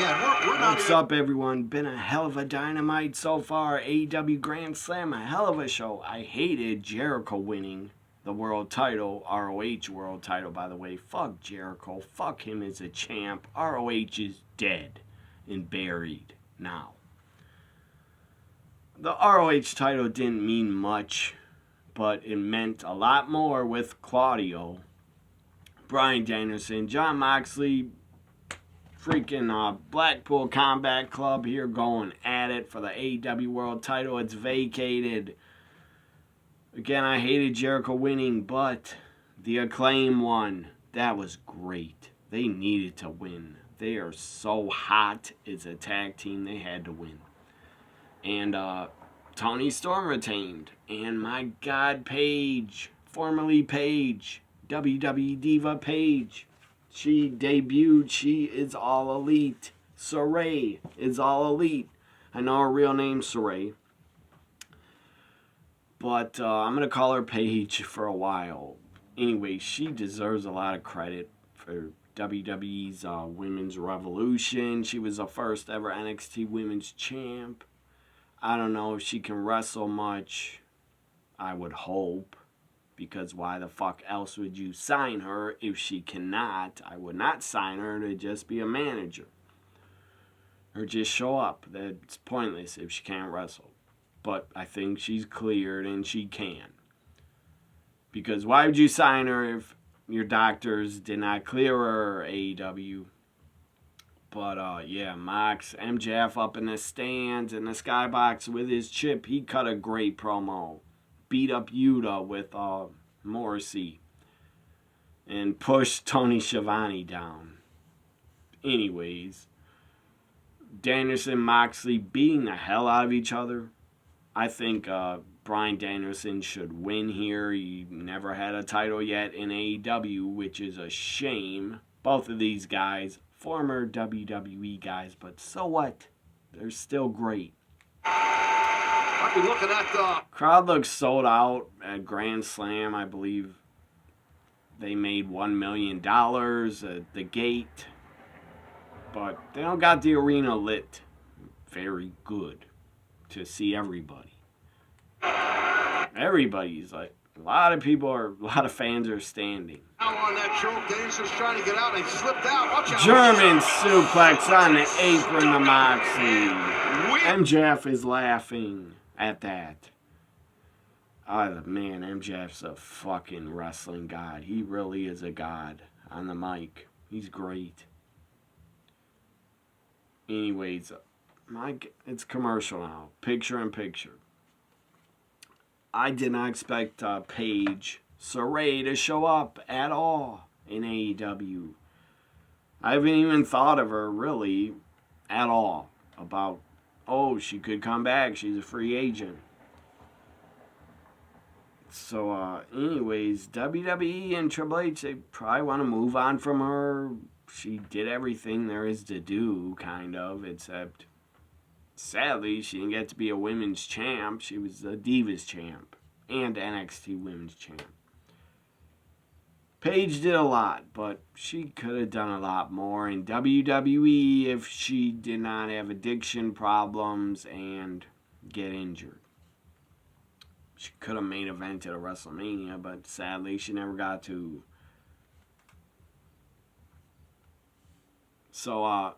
again, we're not. What's up, everyone? Been a hell of a dynamite so far. AEW Grand Slam, a hell of a show. I hated Jericho winning the world title, ROH world title, by the way. Fuck Jericho. Fuck him as a champ. ROH is dead and buried now. The ROH title didn't mean much, but it meant a lot more with Claudio, Bryan Danielson, Jon Moxley, freaking Blackpool Combat Club here going at it for the AEW World title. It's vacated. Again, I hated Jericho winning, but the Acclaim won. That was great. They needed to win. They are so hot as a tag team. They had to win. And Tony Storm retained. And my God, Paige, formerly Paige, WWE Diva Paige. She debuted. She is all elite. Saray is all elite. I know her real name's Saray. But I'm going to call her Paige for a while. Anyway, she deserves a lot of credit for WWE's Women's Revolution. She was the first ever NXT Women's Champ. I don't know if she can wrestle much. I would hope. Because why the fuck else would you sign her if she cannot? I would not sign her to just be a manager. Or just show up. That's pointless if she can't wrestle. But I think she's cleared and she can. Because why would you sign her if your doctors did not clear her, AEW? But yeah, Mox, MJF up in the stands in the skybox with his chip. He cut a great promo. Beat up Yuta with Morrissey and pushed Tony Schiavone down. Anyways, Danielson, Moxley beating the hell out of each other. I think Bryan Danielson should win here. He never had a title yet in AEW, which is a shame. Both of these guys, former WWE guys, but so what? They're still great. I'll be looking at the crowd looks sold out at Grand Slam. I believe they made $1 million at the gate, but they don't got the arena lit very good to see everybody. Everybody's like, a lot of fans are standing. Now on that choke, Danielson's trying to get out and he slipped out. Watch out. German suplex on the apron to Moxley. MJF is laughing at that. Oh, man, MJF's a fucking wrestling god. He really is a god on the mic. He's great. Anyways, it's commercial now. Picture in picture. I did not expect Paige Saray to show up at all in AEW. I haven't even thought of her really at all about, oh, she could come back. She's a free agent. So, anyways, WWE and Triple H, they probably want to move on from her. She did everything there is to do, kind of, except sadly, she didn't get to be a women's champ. She was a Divas champ and NXT women's champ. Paige did a lot, but she could have done a lot more in WWE if she did not have addiction problems and get injured. She could have main evented a WrestleMania, but sadly she never got to. So,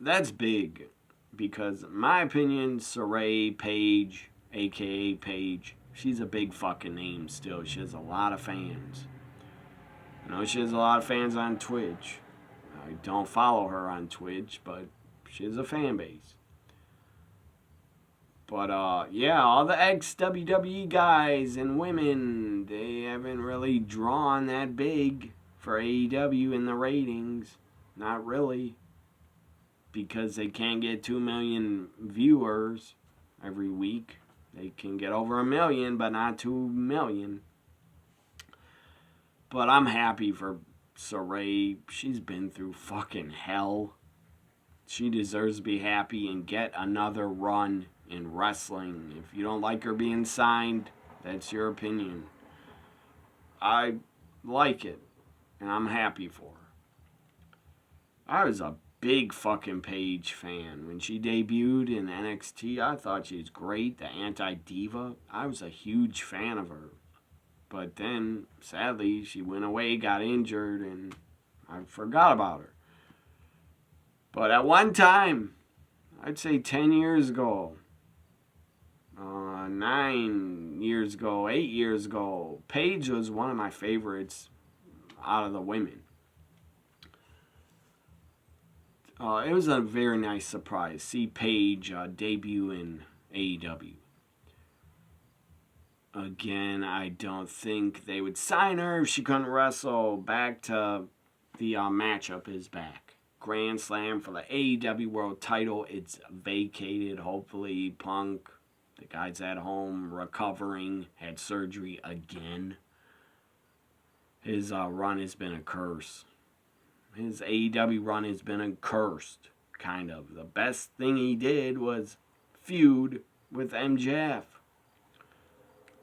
that's big. Because, in my opinion, Saray Paige, a.k.a. Paige, she's a big fucking name still. She has a lot of fans. I know she has a lot of fans on Twitch. I don't follow her on Twitch, but she has a fan base. But, yeah, all the ex-WWE guys and women, they haven't really drawn that big for AEW in the ratings. Not really. Because they can't get 2 million viewers every week. They can get over 1 million, but not 2 million. But I'm happy for Saray. She's been through fucking hell. She deserves to be happy and get another run in wrestling. If you don't like her being signed, that's your opinion. I like it, and I'm happy for her. I was a big fucking Paige fan. When she debuted in NXT, I thought she was great. The anti-diva. I was a huge fan of her. But then, sadly, she went away, got injured, and I forgot about her. But at one time, I'd say 10 years ago, 9 years ago, 8 years ago, Paige was one of my favorites out of the women. It was a very nice surprise. See Paige debut in AEW. Again, I don't think they would sign her if she couldn't wrestle. Back to the matchup is back. Grand Slam for the AEW World title. It's vacated. Hopefully, Punk, the guy's at home, recovering, had surgery again. His run has been a curse. His AEW run has been cursed, kind of. The best thing he did was feud with MJF.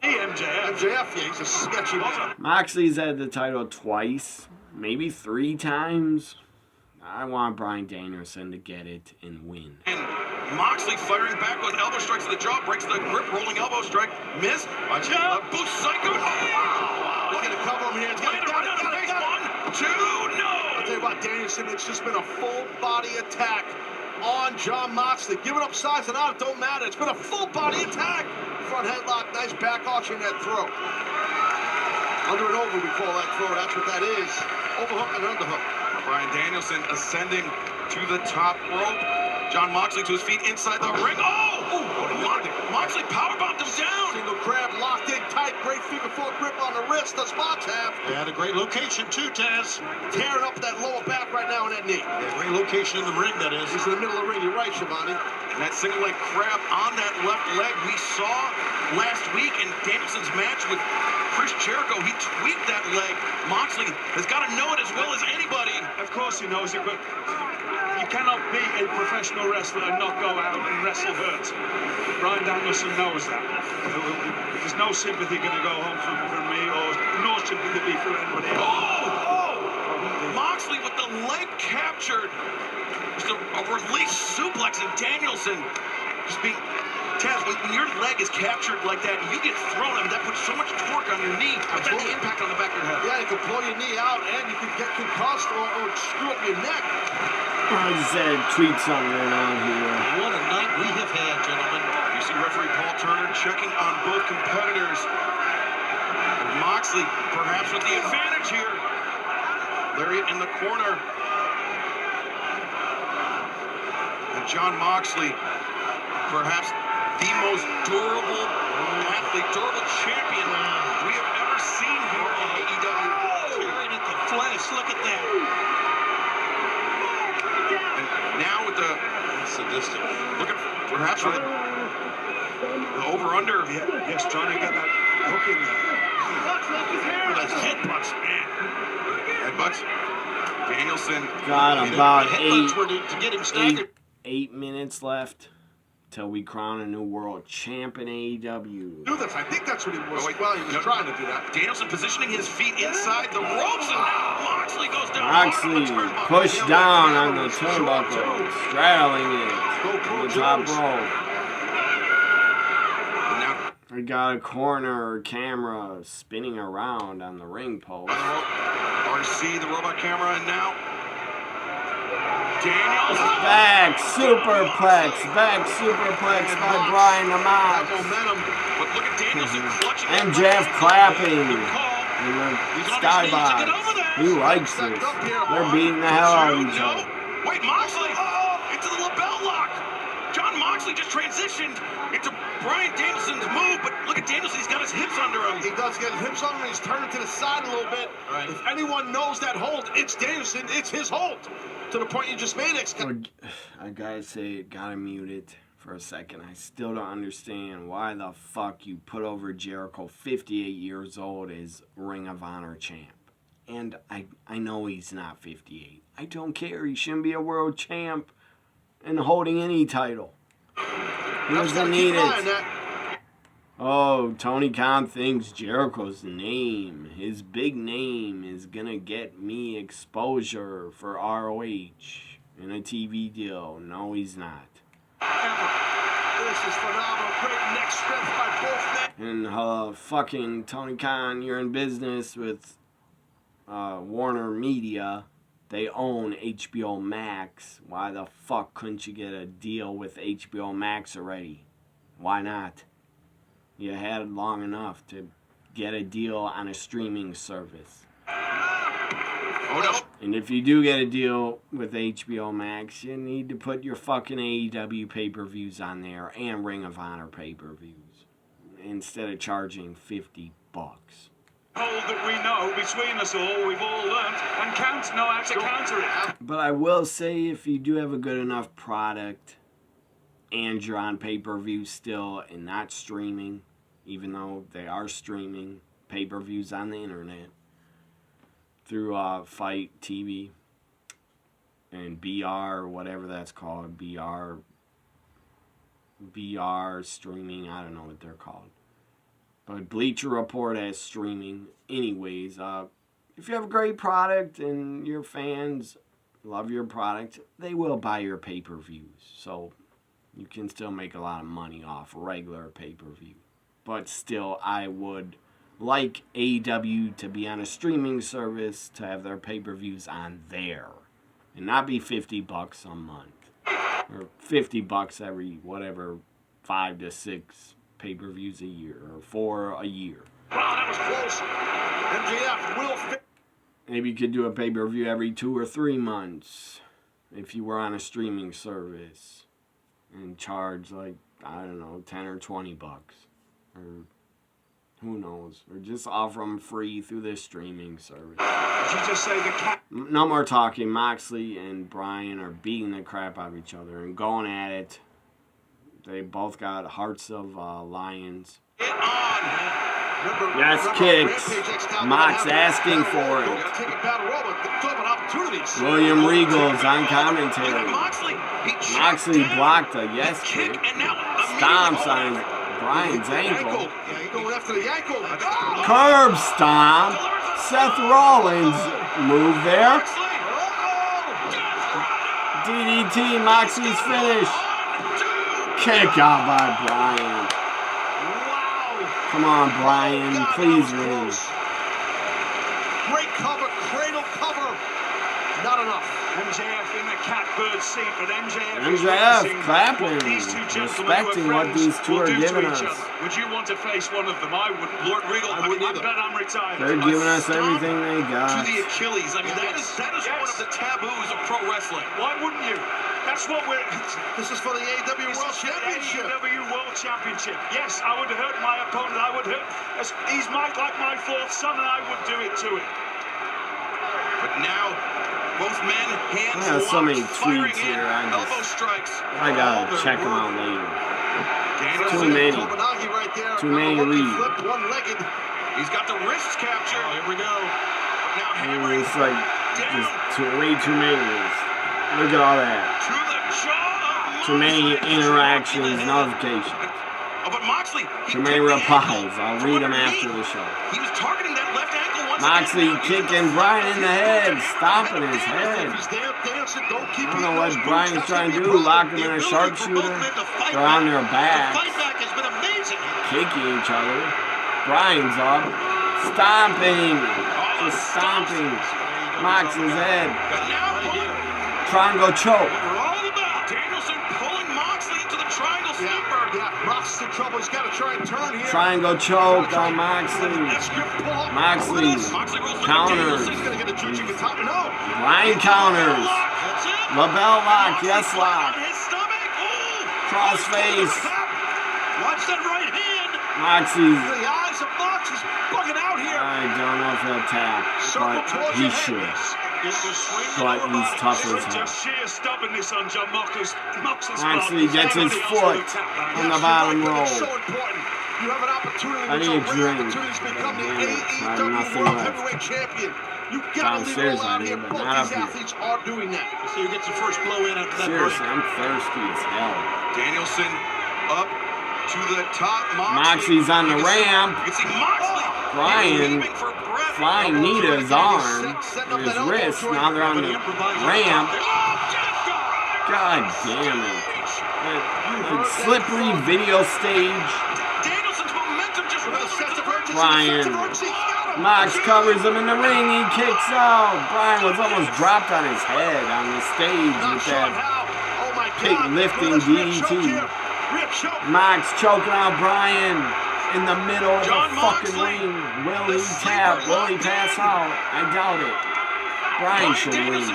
Hey, MJF, yeah, he's a sketchy one. Moxley's had the title twice, maybe 3 times. I want Bryan Danielson to get it and win. And Moxley firing back with elbow strikes to the jaw, breaks the grip, rolling elbow strike, miss. Watch out, boost psycho. He's gonna cover him here. He's gonna got it. 1, 2, no. I'll tell you about Danielson. It's just been a full body attack on Jon Moxley. Give it up size and out, it don't matter. It's been a full body attack. Front headlock, nice back arch in that throw. Under and over, we call that throw. That's what that is. Overhook and underhook. Bryan Danielson ascending to the top rope. Jon Moxley to his feet inside the ring. Oh! Moxley powerbombed him down. Single crab locked in tight. Great figure 4 grip on the wrist. The spots have. And a great location too, Taz. Tearing up that lower back right now in that knee. Yeah, great location in the ring, that is. He's in the middle of the ring. You're right, Shivani. And that single leg crab on that left leg we saw last week in Danielson's match with Chris Jericho. He tweaked that leg. Moxley has got to know it as well as anybody. Of course he knows it, but you cannot be a professional wrestler and not go out and wrestle hurt. Bryan Danielson knows that. There's no sympathy going to go home from me, or no sympathy be for anybody else. Oh! Moxley with the leg captured. Just a release suplex, and Danielson just being... Taz, when your leg is captured like that, and you get thrown, I mean, that puts so much torque on your knee. But then the impact on the back of your head. Yeah, you can pull your knee out, and you can get concussed or screw up your neck. I just said tweet something going on here. What a night we have had, gentlemen. You see referee Paul Turner checking on both competitors. Moxley, perhaps with the advantage here. Lariat in the corner. And Jon Moxley, perhaps the most durable athlete, durable champion we have ever seen here in AEW. Tearing at the flesh, look at that. And now with the Sadistic. looking perhaps for the over-under. Yes, trying to get that hook in there. That's headbutts, man. Headbutts. Danielson. Got about Headbutts were to get him staggered. 8 minutes left till we crown a new world champ in AEW. Do this. I think that's what he was. Well, he was trying to do that. Danielson positioning his feet inside the ropes, and now Moxley goes down. Moxley pushed down on the turnbuckle, straddling it to the top rope. Now, We got a corner camera spinning around on the ring post. RC, the robot camera, and now Danielson. Back superplex by Bryan the That Mox. momentum. But look at Danielson clutching. MJF clapping Good call. in the He's on his knees to skybox. get over there. He likes this. They're beating the hell out of each other. Wait, Moxley into the lapel lock. Jon Moxley just transitioned into Bryan Danielson's move, but look at Danielson. He's got his hips under him. He does get his hips under him. He's turning to the side a little bit. Right. If anyone knows that hold, it's Danielson. It's his hold. To the point you just made it. I gotta say, gotta mute it for a second. I still don't understand why the fuck you put over Jericho, 58 years old, as Ring of Honor champ. And I know he's not 58. I don't care. He shouldn't be a world champ and holding any title. He doesn't need it. Oh, Tony Khan thinks Jericho's name, his big name, is gonna get me exposure for ROH in a TV deal. No, he's not. This is phenomenal. Great neck strength by both men. And fucking Tony Khan, you're in business with Warner Media. They own HBO Max. Why the fuck couldn't you get a deal with HBO Max already? Why not? You had long enough to get a deal on a streaming service. Oh, no. And if you do get a deal with HBO Max, you need to put your fucking AEW pay-per-views on there and Ring of Honor pay-per-views instead of charging $50. All that we know between us all, we've all learned and know how to counter it. But I will say, if you do have a good enough product and you're on pay-per-view still and not streaming, even though they are streaming pay-per-views on the internet through Fight TV and BR, whatever that's called, BR streaming, I don't know what they're called. But Bleacher Report has streaming. Anyways, if you have a great product and your fans love your product, they will buy your pay-per-views. So you can still make a lot of money off regular pay-per-view. But still, I would like AEW to be on a streaming service to have their pay-per-views on there. And not be $50 a month. Or $50 every, whatever, 5 to 6 pay-per-views a year, or 4 a year. Wow, that was close. MJF will fit. Maybe you could do a pay-per-view every 2 or 3 months if you were on a streaming service and charge like, I don't know, 10 or 20 bucks. Or who knows. Or just offer them free through this streaming service. Did you just say the cat? No more talking. Moxley and Bryan are beating the crap out of each other and going at it. They both got hearts of lions. Get on. Yes, kicks. Mox asking for it. William Regal's on commentary. Moxley blocked a yes kick. Stomps on Bryan's ankle. Curb stomp. Seth Rollins move there. DDT, Moxley's finish. Kick out by Bryan. Come on, Bryan. Please win. Great cover, cradle cover. Not enough. MJF in the catbird seat, but MJF clapping, respecting what these two are giving us. Would you want to face one of them? I wouldn't. Lord Regal, I wouldn't I either. bet I'm retired. They're giving us everything they to got. the Achilles. I mean, that is one of the taboos of pro wrestling. Why wouldn't you? That's what we're... This is for the AEW World Championship. AEW World Championship. Yes, I would hurt my opponent. I would hurt... He's like my fourth son, and I would do it to him. But now, both men, hands I have so many locked, firing tweets in, here, elbow strikes. I gotta check them out later. Danielson, Too many. Right there. Too many to read. Flip, one-legged. he's got the wrist capture. Here we go. Now hammering It's like just way too many. Look at all that. to the jaw of Too many Moxley. interactions, notifications. But Moxley, he Too many kicked the replies. ankle I'll from read them underneath. after the show. He was targeting that left ankle once Moxley again. kicking Bryan in the head, stomping his head. If he's there dancing, don't keep I don't know what those Bryan's boots. trying to That's do, gonna be a lock problem. him in a The ability for both sharpshooter. men to fight They're on back. their The backs, fight back has been amazing. kicking each other. Bryan's up, stomping, just stomping Mox's head. But now, Triangle choke. we're all about Danielson pulling Moxley into the triangle sleeper. Yeah, Mox's in trouble. He's got to try and turn here. Triangle choke on Moxley. That script pull up. Moxley Moxley rolls like a counters. He's going to get a judging katana. No. Bryan counters. That's it. LaBelle lock, yes Moxley lock. on his stomach. Oh, Crossface. Watch that right hand. Moxley's, The eyes of Mox. He's bugging out here. I don't know if he'll tap, Circle but towards he your head. should. Swing But over he's body. tough Swing as hell. Just sheer stubbornness on John Moxley's Moxley part. gets his Everybody else foot would tap that. on the Yes, bottom you're right, but roll. it's so important. You have an opportunity. I with need a some rare drink. opportunities to become the Damn it, I have AEW nothing World left. Heavyweight Champion. You got to leave it Downstairs all I out do, here. but Both not these up here. athletes are doing that. So you get your first blow in after that Seriously, break. I'm thirsty as hell. Danielson up to the top. Moxley's on the ramp. You can see Moxley. Bryan heaving for breath. flying knee to his arm, or his wrist. Now they're on the ramp. Oh, Jeff got God damn it. Slippery video stage. Danielson's momentum just Bryan. Mox covers him in the ring. He kicks out. Bryan was almost dropped on his head on the stage with that big lifting DDT. Mox choking out Bryan in the middle of the fucking ring. Will he tap? Will he pass out? I doubt it. Bryan should win.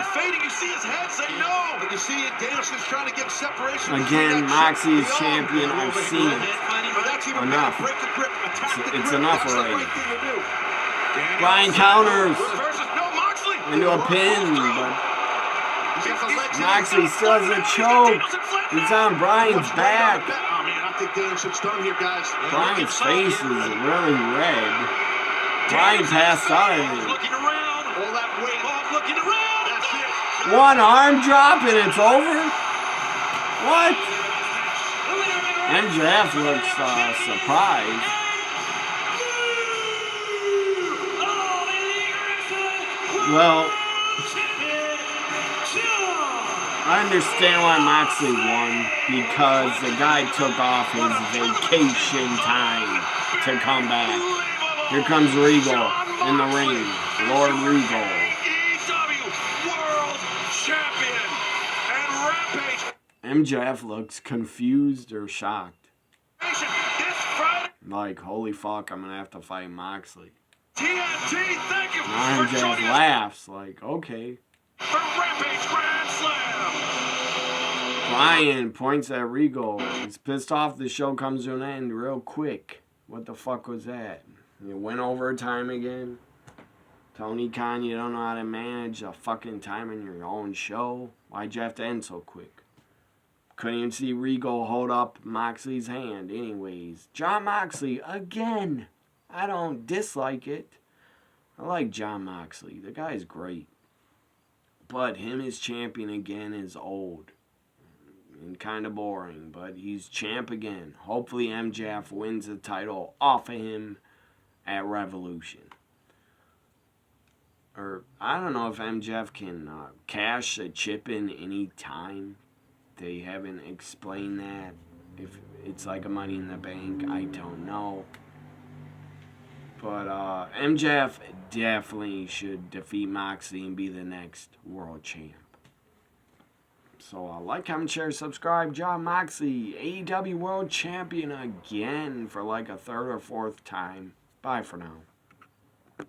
Again, Moxie is champion. I've seen it. Enough. It's enough already. Bryan counters into a pin, but Moxley still has a choke. He's on Bryan's back. Bryan's face is really red. Bryan passed out of it. One arm drop and it's over? What? MJF looks surprised. Well, I understand why Moxley won, because the guy took off his vacation time to come back. Here comes Regal in the ring. Lord Regal. MJF looks confused or shocked. Like, holy fuck, I'm gonna have to fight Moxley. Now MJF laughs, like, okay. Bryan points at Regal. He's pissed off the show comes to an end real quick. What the fuck was that? You went overtime again? Tony Khan, you don't know how to manage a fucking time in your own show? Why'd you have to end so quick? Couldn't even see Regal hold up Moxley's hand. Anyways, Jon Moxley, again. I don't dislike it. I like Jon Moxley. The guy's great. But him as champion again is old. And kind of boring. But he's champ again. Hopefully MJF wins the title off of him at Revolution. Or, I don't know if MJF can cash a chip in any time. They haven't explained that. If it's like a Money in the Bank, I don't know. But MJF definitely should defeat Moxley and be the next world champ. So like, comment, share, subscribe. Jon Moxley, AEW World Champion again for like a third or fourth time. Bye for now.